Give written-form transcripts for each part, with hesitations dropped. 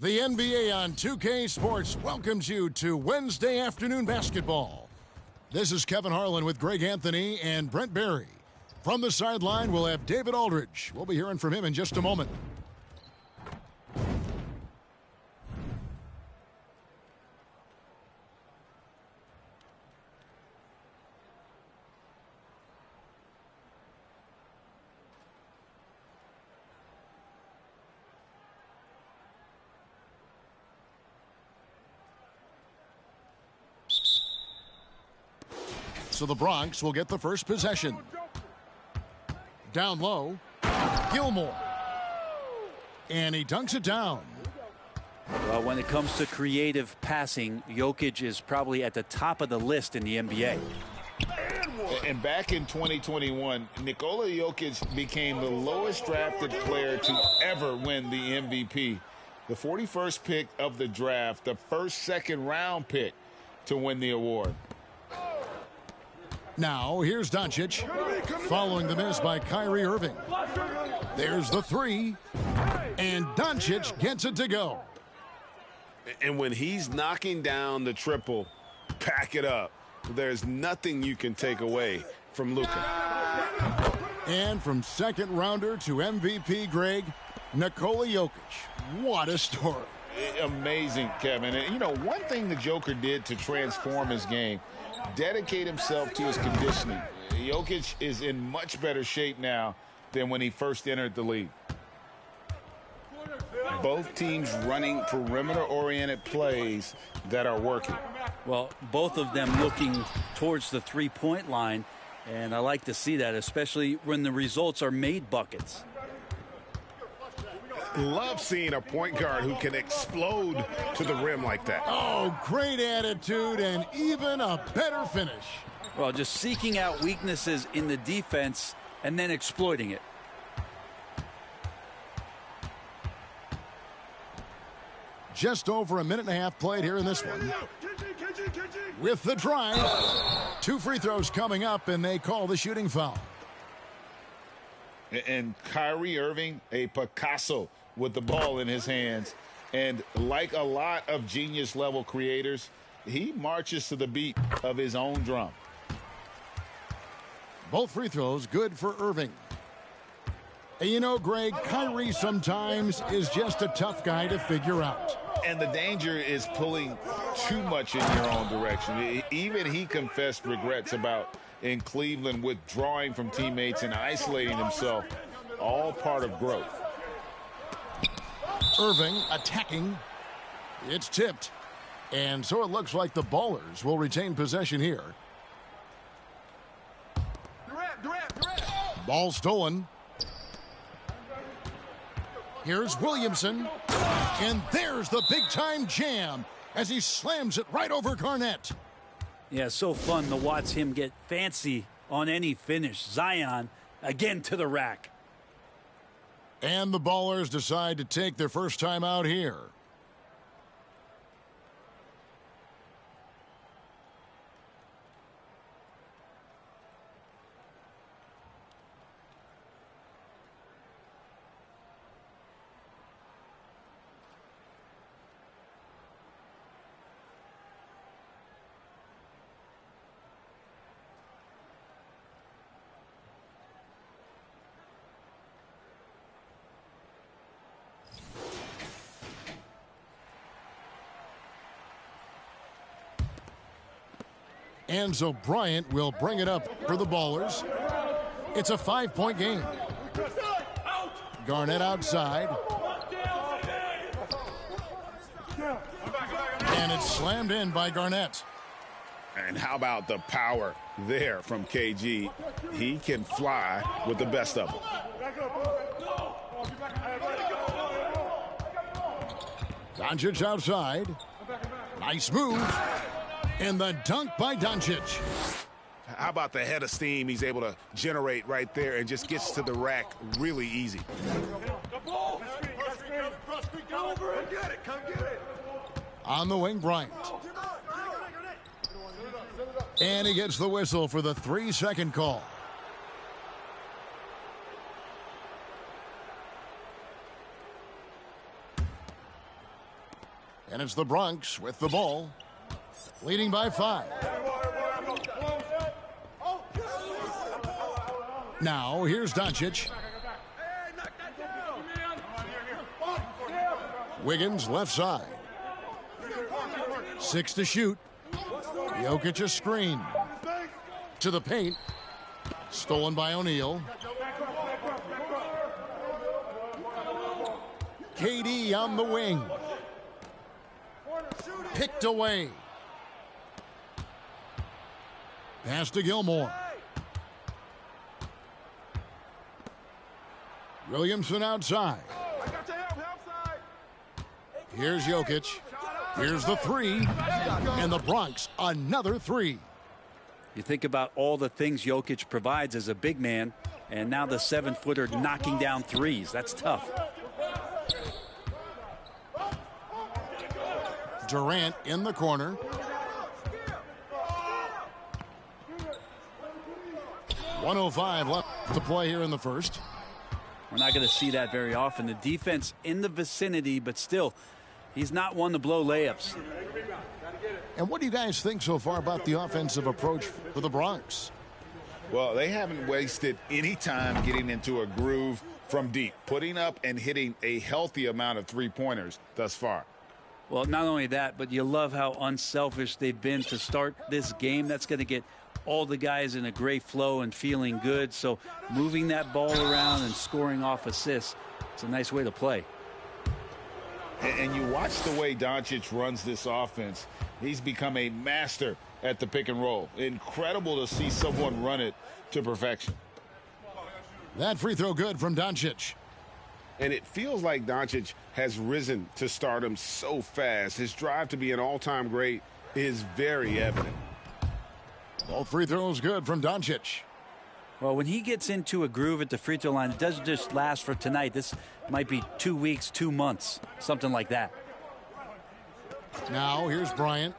The NBA on 2K Sports welcomes you to Wednesday afternoon basketball. This is Kevin Harlan with Greg Anthony and Brent Barry. From the sideline, we'll have David Aldridge. We'll be hearing from him in just a moment. So the Bronx will get the first possession. Down low, Gilmore. And he dunks it down. Well, when it comes to creative passing, Jokic is probably at the top of the list in the NBA. And back in 2021, Nikola Jokic became the lowest drafted player to ever win the MVP. The 41st pick of the draft, the first second-round pick to win the award. Now, here's Doncic, following the miss by Kyrie Irving. There's the three, and Doncic gets it to go. And when he's knocking down the triple, pack it up. There's nothing you can take away from Luka. And from second rounder to MVP, Greg, Nikola Jokic. What a story. Amazing, Kevin. And, you know, one thing the Joker did to transform his game, dedicate himself to his conditioning. Jokic is in much better shape now than when he first entered the league. Both teams running perimeter-oriented plays that are working. Well, both of them looking towards the three-point line, and I like to see that, especially when the results are made buckets. Love seeing a point guard who can explode to the rim like that. Oh, great attitude and even a better finish. Well, just seeking out weaknesses in the defense and then exploiting it. Just over a minute and a half played here in this one. With the drive, 2 free throws coming up, and they call the shooting foul. And Kyrie Irving, a Picasso with the ball in his hands. And like a lot of genius-level creators, he marches to the beat of his own drum. Both free throws good for Irving. And you know, Greg, Kyrie sometimes is just a tough guy to figure out. And the danger is pulling too much in your own direction. Even he confessed regrets about in Cleveland withdrawing from teammates and isolating himself. All part of growth. Irving attacking. It's tipped. And so it looks like the Ballers will retain possession here. Ball stolen. Here's Williamson. And there's the big-time jam as he slams it right over Garnett. Yeah, so fun to watch him get fancy on any finish. Zion again to the rack. And the Ballers decide to take their first time out here. And so Bryant will bring it up for the Ballers. It's a 5-point game. Garnett outside. And it's slammed in by Garnett. And how about the power there from KG? He can fly with the best of them. Doncic outside. Nice move. And the dunk by Doncic. How about the head of steam he's able to generate right there and just gets to the rack really easy. On the wing, Bryant. And he gets the whistle for the 3-second call. And it's the Bronx with the ball, leading by 5. Now, here's Doncic. Wiggins left side. 6 to shoot. Jokic a screen. To the paint. Stolen by O'Neal. KD on the wing. Picked away. Pass to Gilmore. Williamson outside. Here's Jokic. Here's the 3. And the Bronx, another 3. You think about all the things Jokic provides as a big man, and now the 7-footer knocking down threes. That's tough. Durant in the corner. .105 left to play here in the first. We're not going to see that very often. The defense in the vicinity, but still, he's not one to blow layups. And what do you guys think so far about the offensive approach for the Bronx? Well, they haven't wasted any time getting into a groove from deep, putting up and hitting a healthy amount of three-pointers thus far. Well, not only that, but you love how unselfish they've been to start this game. That's going to get all the guys in a great flow and feeling good. So moving that ball around and scoring off assists, it's a nice way to play. And you watch the way Doncic runs this offense. He's become a master at the pick and roll. Incredible to see someone run it to perfection. That free throw good from Doncic. And it feels like Doncic has risen to stardom so fast. His drive to be an all-time great is very evident. Both free throws good from Doncic. Well, when he gets into a groove at the free throw line, it doesn't just last for tonight. This might be 2 weeks, 2 months, something like that. Now, here's Bryant.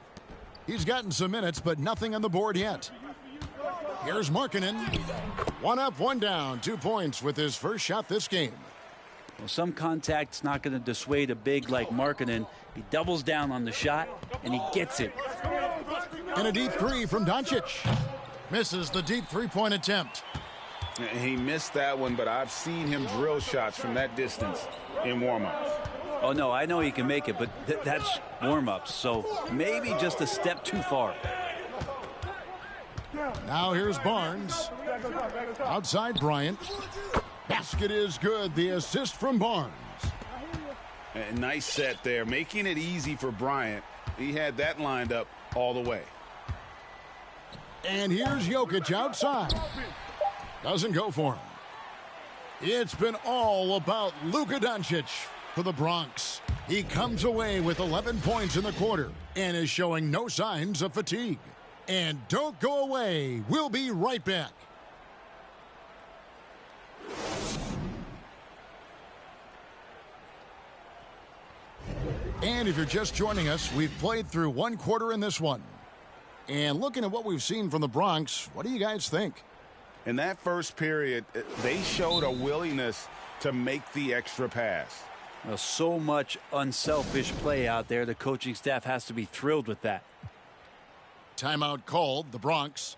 He's gotten some minutes, but nothing on the board yet. Here's Markkanen. 1 up, 1 down. 2 points with his first shot this game. Well, some contact's not going to dissuade a big like Markkanen. He doubles down on the shot, and he gets it. And a deep 3 from Doncic. Misses the deep three-point attempt. He missed that one, but I've seen him drill shots from that distance in warm-ups. Oh, no, I know he can make it, but that's warm-ups, so maybe just a step too far. Now here's Barnes. Outside Bryant. Basket is good. The assist from Barnes. A nice set there, making it easy for Bryant. He had that lined up all the way. And here's Jokic outside. Doesn't go for him. It's been all about Luka Doncic for the Bronx. He comes away with 11 points in the quarter and is showing no signs of fatigue. And don't go away. We'll be right back. And if you're just joining us, we've played through 1 quarter in this one. And looking at what we've seen from the Bronx, what do you guys think? In that first period, they showed a willingness to make the extra pass. Well, so much unselfish play out there. The coaching staff has to be thrilled with that. Timeout called, the Bronx.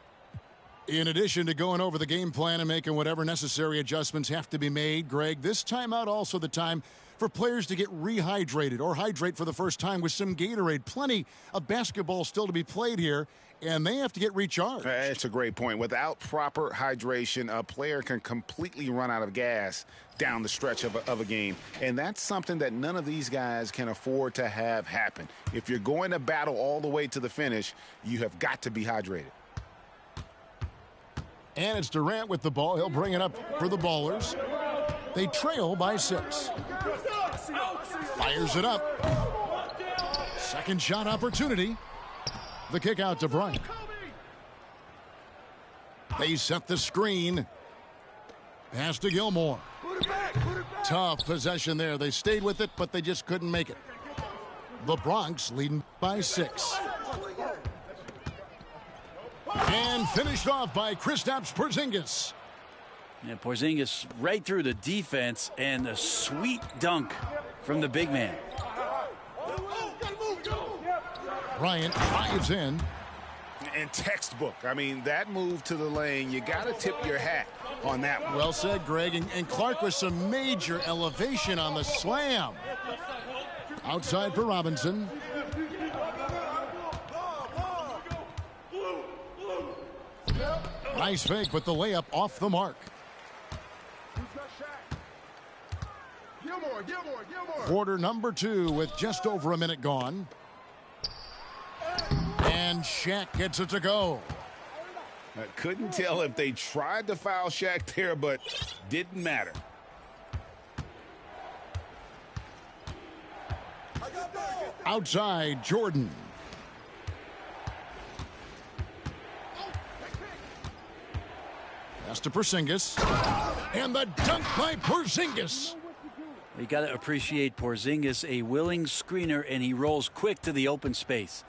In addition to going over the game plan and making whatever necessary adjustments have to be made, Greg, this timeout also the time for players to get rehydrated or hydrate for the first time with some Gatorade. Plenty of basketball still to be played here, and they have to get recharged. That's a great point. Without proper hydration, a player can completely run out of gas down the stretch of a game, and that's something that none of these guys can afford to have happen. If you're going to battle all the way to the finish, you have got to be hydrated. And it's Durant with the ball. He'll bring it up for the Ballers. They trail by 6. Fires it up. Second shot opportunity. The kick out to Bryant. They set the screen. Pass to Gilmore. Tough possession there. They stayed with it, but they just couldn't make it. The Bronx leading by 6. And finished off by Kristaps Porzingis. Yeah, Porzingis right through the defense, and a sweet dunk from the big man. Bryant drives in. And textbook. I mean, that move to the lane, you got to tip your hat on that one. Well said, Greg. And Clark with some major elevation on the slam. Outside for Robinson. Nice fake, but the layup off the mark. Quarter number 2 with just over a minute gone. And Shaq gets it to go. I couldn't tell if they tried to foul Shaq there, but didn't matter. Outside, Jordan. Pass to Porzingis. And the dunk by Porzingis. You got to appreciate Porzingis, a willing screener, and he rolls quick to the open space.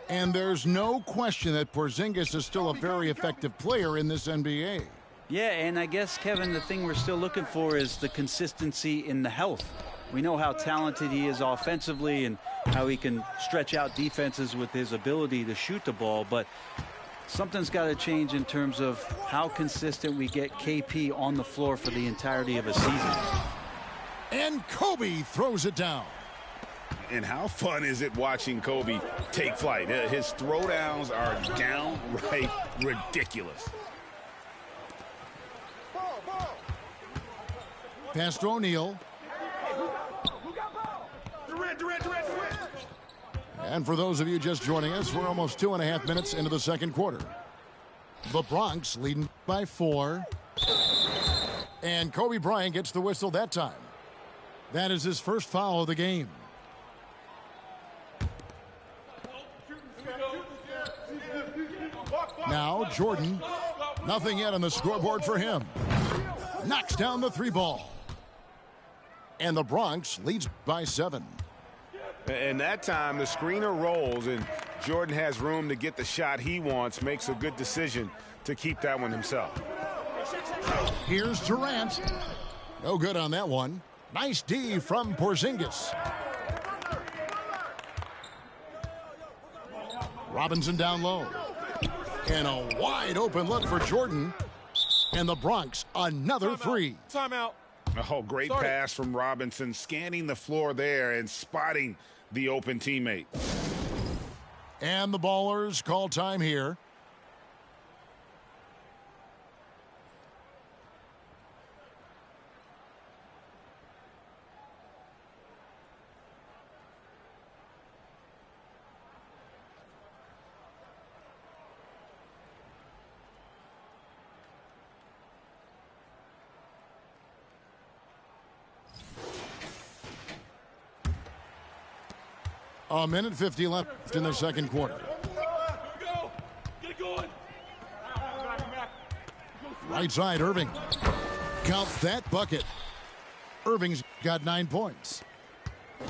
And there's no question that Porzingis is still a very effective player in this NBA. Yeah, and I guess, Kevin, the thing we're still looking for is the consistency in the health. We know how talented he is offensively and how he can stretch out defenses with his ability to shoot the ball, but something's got to change in terms of how consistent we get KP on the floor for the entirety of a season. And Kobe throws it down. And how fun is it watching Kobe take flight? His throwdowns are downright ridiculous. Pass to O'Neal. And for those of you just joining us, we're almost 2.5 minutes into the second quarter. The Bronx leading by 4. And Kobe Bryant gets the whistle that time. That is his first foul of the game. Now Jordan, nothing yet on the scoreboard for him. Knocks down the 3 ball. And the Bronx leads by 7. And that time the screener rolls and Jordan has room to get the shot he wants, makes a good decision to keep that one himself. Here's Durant. No good on that one. Nice D from Porzingis. Robinson down low. And a wide open look for Jordan. And the Bronx another 3. Timeout. Oh, great pass from Robinson, scanning the floor there and spotting the open teammate. And the Ballers call time here. A minute 50 left in the second quarter. Right side, Irving. Count that bucket. Irving's got 9 points.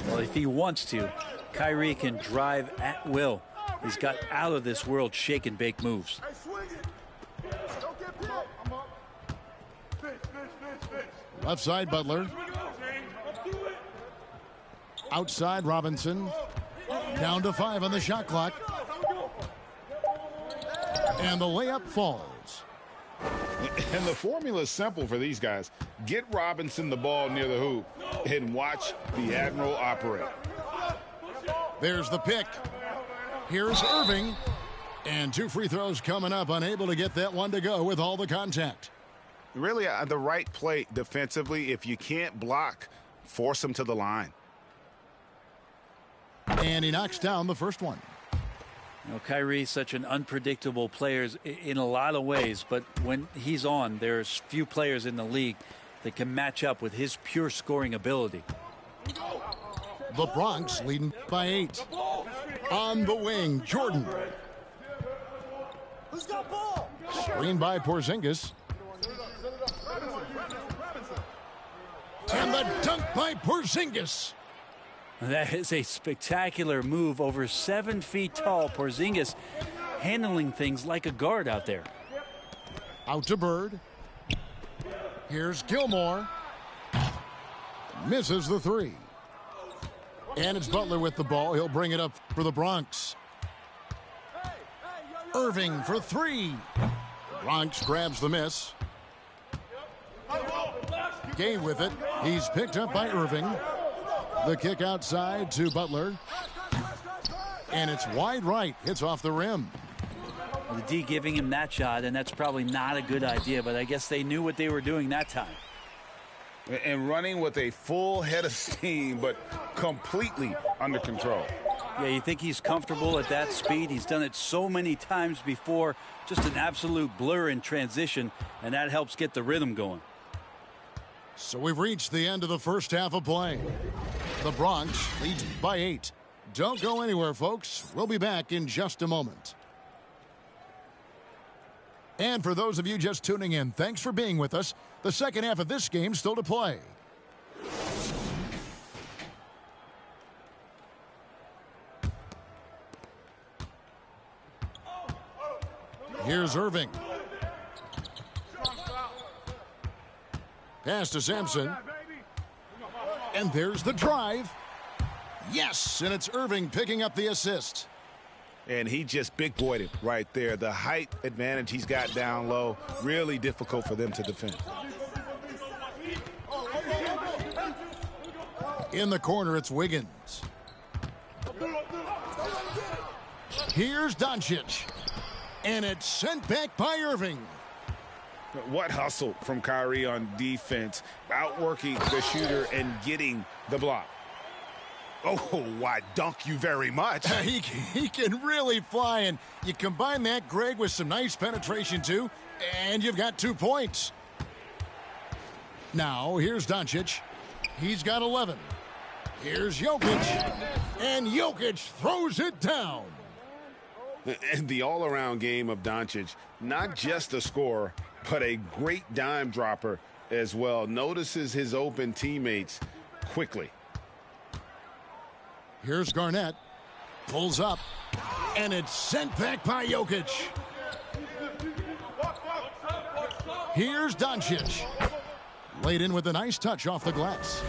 Well, if he wants to, Kyrie can drive at will. He's got out of this world shake and bake moves. Left side, Butler. Outside, Robinson. Down to 5 on the shot clock. And the layup falls. And the formula is simple for these guys. Get Robinson the ball near the hoop and watch the Admiral operate. There's the pick. Here's Irving. And 2 free throws coming up. Unable to get that one to go with all the contact. Really the right play defensively. If you can't block, force him to the line. And he knocks down the first one. You know, Kyrie's such an unpredictable player in a lot of ways, but when he's on, there's few players in the league that can match up with his pure scoring ability. The Bronx leading by 8. On the wing, Jordan. Screen by Porzingis. And the dunk by Porzingis. That is a spectacular move. Over 7 feet tall, Porzingis handling things like a guard out there. Out to Bird. Here's Gilmore. Misses the 3. And it's Butler with the ball. He'll bring it up for the Bronx. Irving for three. Bronx grabs the miss. Gay with it. He's picked up by Irving. The kick outside to Butler. And it's wide right. Hits off the rim. The D giving him that shot, and that's probably not a good idea, but I guess they knew what they were doing that time. And running with a full head of steam, but completely under control. Yeah, you think he's comfortable at that speed? He's done it so many times before. Just an absolute blur in transition, and that helps get the rhythm going. So we've reached the end of the first half of play. The Bronx leads by 8. Don't go anywhere, folks. We'll be back in just a moment. And for those of you just tuning in, thanks for being with us. The second half of this game still to play. Here's Irving. Pass to Sampson. And there's the drive. Yes, and it's Irving picking up the assist. And he just big-boyed it right there. The height advantage he's got down low, really difficult for them to defend. In the corner, it's Wiggins. Here's Doncic. And it's sent back by Irving. What hustle from Kyrie on defense, outworking the shooter and getting the block. Oh, why, dunk you very much. He can really fly, and you combine that, Greg, with some nice penetration, too, and you've got 2 points. Now, here's Doncic. He's got 11. Here's Jokic, and Jokic throws it down. And the all-around game of Doncic, not just a scorer, but a great dime dropper as well. Notices his open teammates quickly. Here's Garnett. Pulls up. And it's sent back by Jokic. Here's Doncic. Laid in with a nice touch off the glass.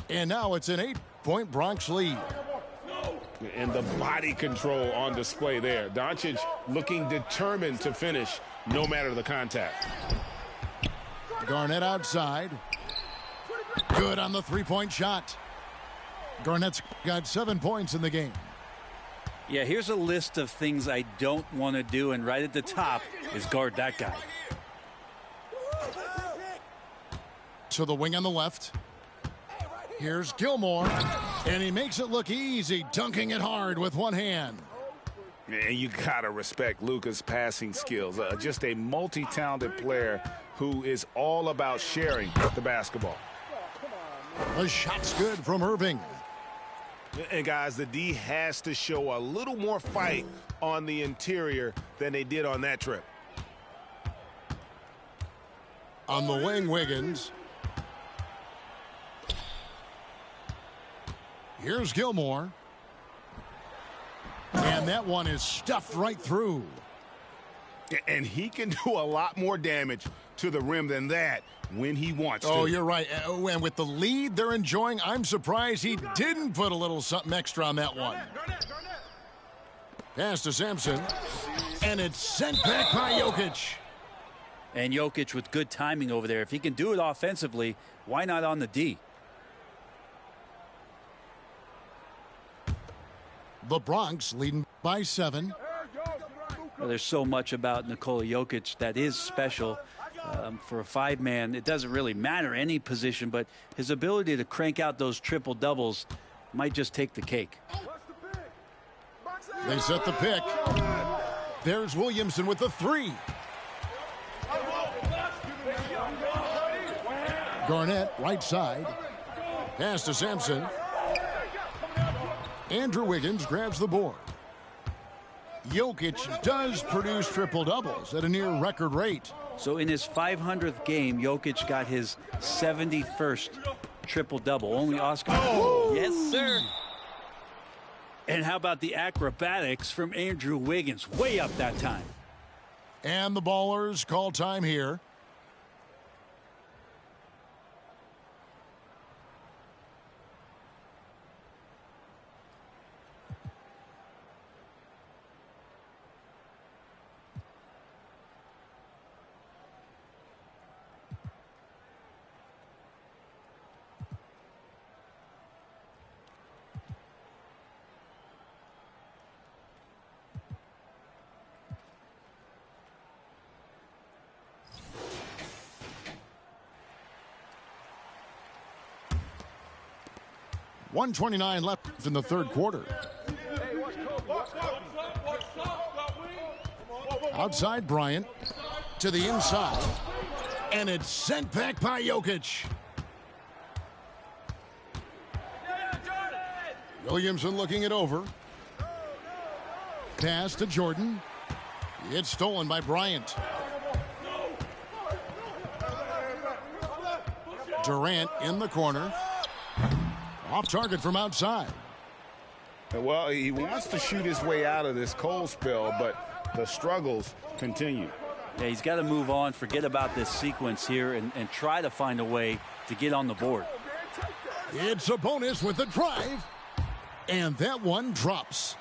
And now it's an 8-point Bronx lead. And the body control on display there. Doncic looking determined to finish no matter the contact. Garnett outside. Good on the three-point shot. Garnett's got 7 points in the game. Yeah, here's a list of things I don't want to do, and right at the top is guard that guy. To the wing on the left. Here's Gilmore, and he makes it look easy, dunking it hard with one hand. And you gotta respect Luka's passing skills. Just a multi-talented player who is all about sharing the basketball. The shot's good from Irving. And guys, the D has to show a little more fight on the interior than they did on that trip. On the wing, Wiggins. Here's Gilmore. And that one is stuffed right through. And he can do a lot more damage to the rim than that when he wants to. Oh, you're right. And with the lead they're enjoying, I'm surprised he didn't put a little something extra on that one. Pass to Sampson. And it's sent back by Jokic. And Jokic with good timing over there. If he can do it offensively, why not on the D? The Bronx leading by 7. Well, there's so much about Nikola Jokic that is special. For a 5-man, it doesn't really matter any position, but his ability to crank out those triple doubles might just take the cake. They set the pick. There's Williamson with the 3. Garnett, right side. Pass to Sampson. Andrew Wiggins grabs the board. Jokic does produce triple-doubles at a near-record rate. So in his 500th game, Jokic got his 71st triple-double. Only Oscar. Oh, yes, sir. And how about the acrobatics from Andrew Wiggins? Way up that time. And the Ballers call time here. 1:29 left in the third quarter. Outside Bryant to the inside. And it's sent back by Jokic. Williamson looking it over. Pass to Jordan. It's stolen by Bryant. Durant in the corner. Off target from outside. Well, he wants to shoot his way out of this cold spell, but the struggles continue. Yeah, he's got to move on, forget about this sequence here, and try to find a way to get on the board. It's a bonus with the drive. And that one drops.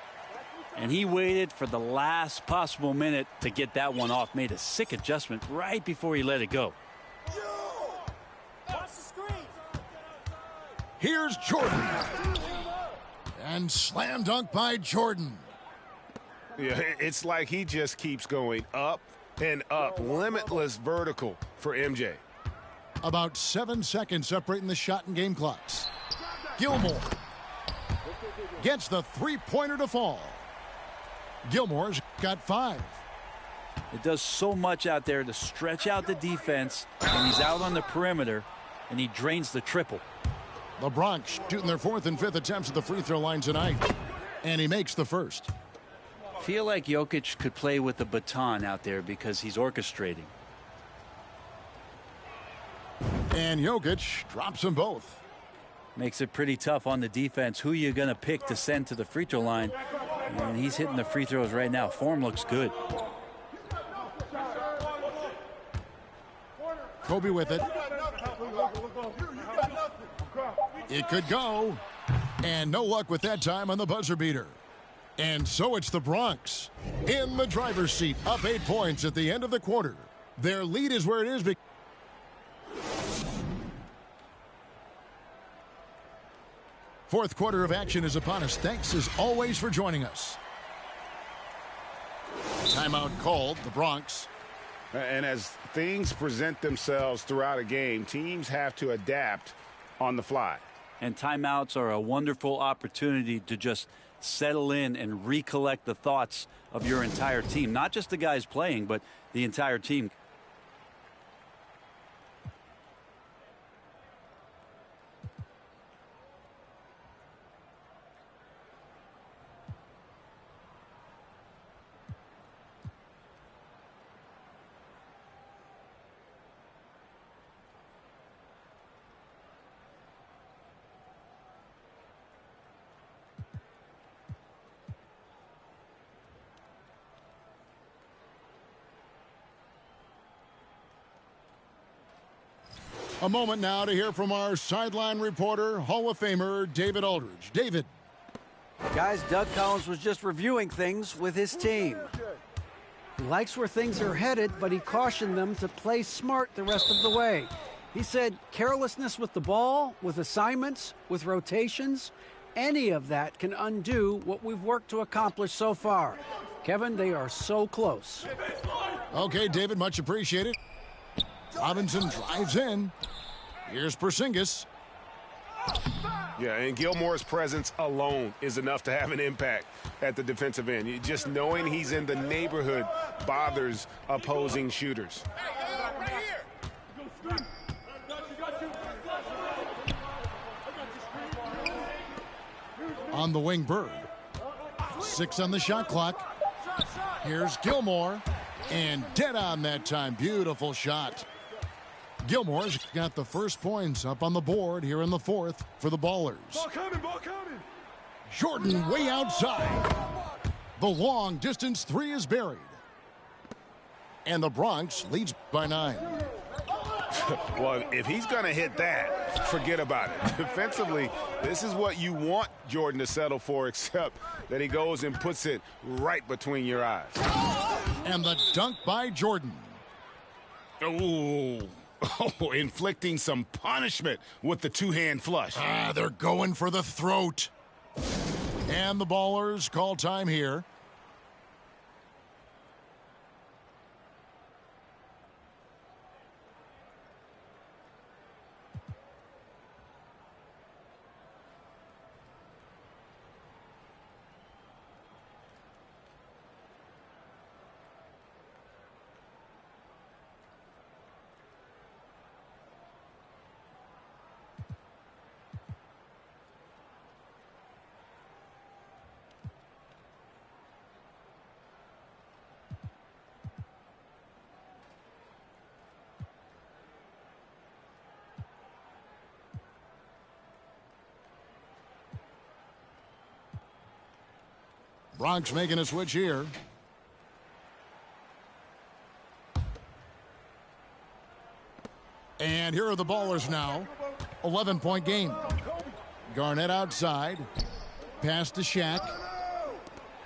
And he waited for the last possible minute to get that one off. Made a sick adjustment right before he let it go. Here's Jordan. And slam dunk by Jordan. Yeah, it's like he just keeps going up and up. Limitless vertical for MJ. About 7 seconds separating the shot and game clocks. Gilmore gets the three-pointer to fall. Gilmore's got 5. It does so much out there to stretch out the defense, and he's out on the perimeter, and he drains the triple. The Bronx shooting their 4th and 5th attempts at the free throw line tonight. And he makes the first. Feel like Jokic could play with the baton out there because he's orchestrating. And Jokic drops them both. Makes it pretty tough on the defense. Who you going to pick to send to the free throw line? And he's hitting the free throws right now. Form looks good. Kobe with it. It could go. And no luck with that time on the buzzer beater. And so it's the Bronx in the driver's seat, up 8 points at the end of the quarter. Their lead is where it is. Fourth quarter of action is upon us. Thanks as always for joining us. Timeout called, the Bronx. And as things present themselves throughout a game, teams have to adapt on the fly. And timeouts are a wonderful opportunity to just settle in and recollect the thoughts of your entire team. Not just the guys playing, but the entire team. A moment now to hear from our sideline reporter, Hall of Famer David Aldridge. David. Guys, Doug Collins was just reviewing things with his team. He likes where things are headed, but he cautioned them to play smart the rest of the way. He said carelessness with the ball, with assignments, with rotations, any of that can undo what we've worked to accomplish so far. Kevin, they are so close. Okay, David, much appreciated. Robinson drives in. Here's Porzingis. Yeah, and Gilmore's presence alone is enough to have an impact at the defensive end. Just knowing he's in the neighborhood bothers opposing shooters. On the wing, Bird. 6 on the shot clock. Here's Gilmore. And dead on that time. Beautiful shot. Gilmore's got the first points up on the board here in the fourth for the Ballers. Ball coming. Jordan way outside. The long distance three is buried. And the Bronx leads by 9. Well, if he's going to hit that, forget about it. Defensively, this is what you want Jordan to settle for, except that he goes and puts it right between your eyes. And the dunk by Jordan. Oh, inflicting some punishment with the two-hand flush. They're going for the throat. And the Ballers call time here. Bronx making a switch here. And here are the ballers now. 11-point game. Garnett outside. Pass to Shaq.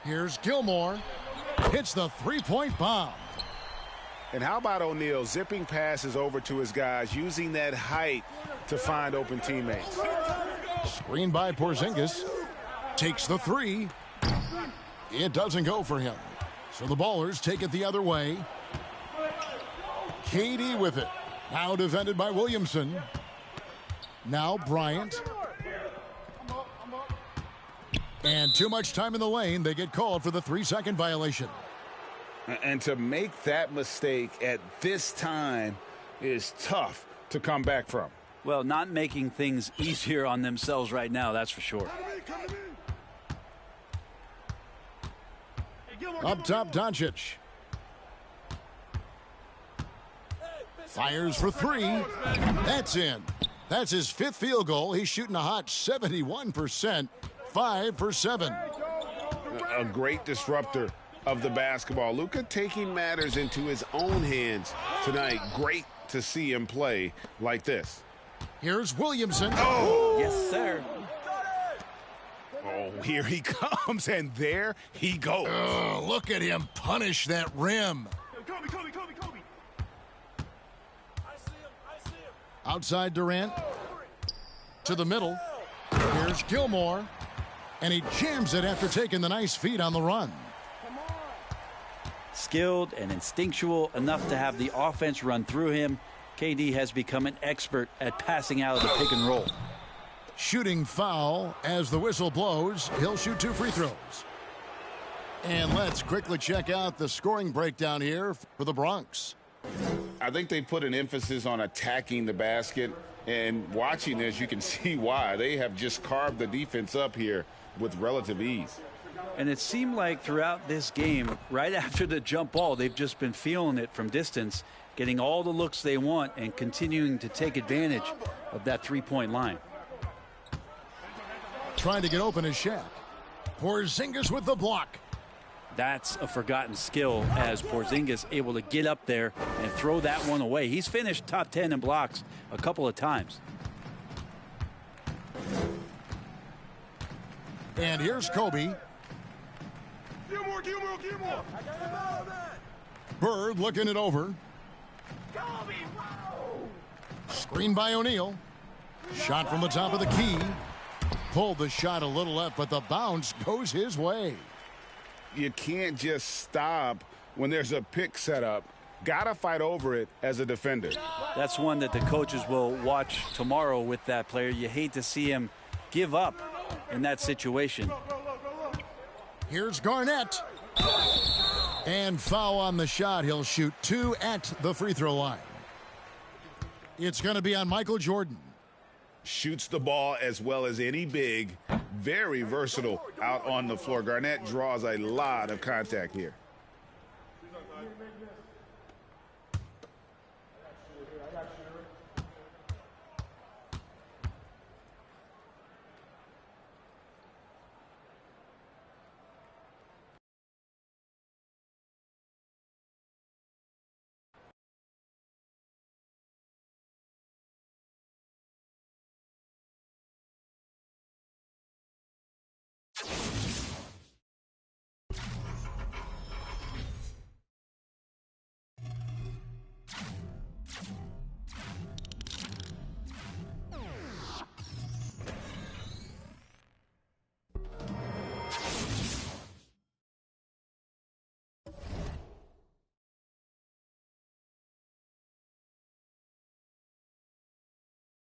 Here's Gilmore. Hits the three-point bomb. And how about O'Neal zipping passes over to his guys, using that height to find open teammates. Screen by Porzingis. Takes the three. It doesn't go for him. So the ballers take it the other way. KD with it. Now defended by Williamson. Now Bryant. And too much time in the lane. They get called for the 3-second violation. And to make that mistake at this time is tough to come back from. Well, not making things easier on themselves right now, that's for sure. Up top, Doncic. Fires for three. That's in. That's his 5th field goal. He's shooting a hot 71%. 5 for 7. A great disruptor of the basketball. Luka taking matters into his own hands tonight. Great to see him play like this. Here's Williamson. Oh, yes, sir. Oh, here he comes, and there he goes. Oh, look at him punish that rim. Kobe. I see him. Outside Durant. To the middle. Here's Gilmore. And he jams it after taking the nice feed on the run. Skilled and instinctual enough to have the offense run through him. KD has become an expert at passing out of the pick and roll. Shooting foul as the whistle blows. He'll shoot 2 free throws. And let's quickly check out the scoring breakdown here for the Bronx. I think they put an emphasis on attacking the basket, and watching this, you can see why. They have just carved the defense up here with relative ease. And it seemed like throughout this game, right after the jump ball, they've just been feeling it from distance, getting all the looks they want and continuing to take advantage of that three-point line. Trying to get open is Shaq. Porzingis with the block. That's a forgotten skill as Porzingis able to get up there and throw that one away. He's finished top 10 in blocks a couple of times. And here's Kobe. Gilmore. Bird looking it over. Screen by O'Neal. Shot from the top of the key. Pulled the shot a little left, but the bounce goes his way. You can't just stop when there's a pick set up. Gotta fight over it as a defender. That's one that the coaches will watch tomorrow with that player. You hate to see him give up in that situation. Here's Garnett. And foul on the shot. He'll shoot 2 at the free throw line. It's going to be on Michael Jordan. Shoots the ball as well as any big. Very versatile out on the floor. Garnett draws a lot of contact here.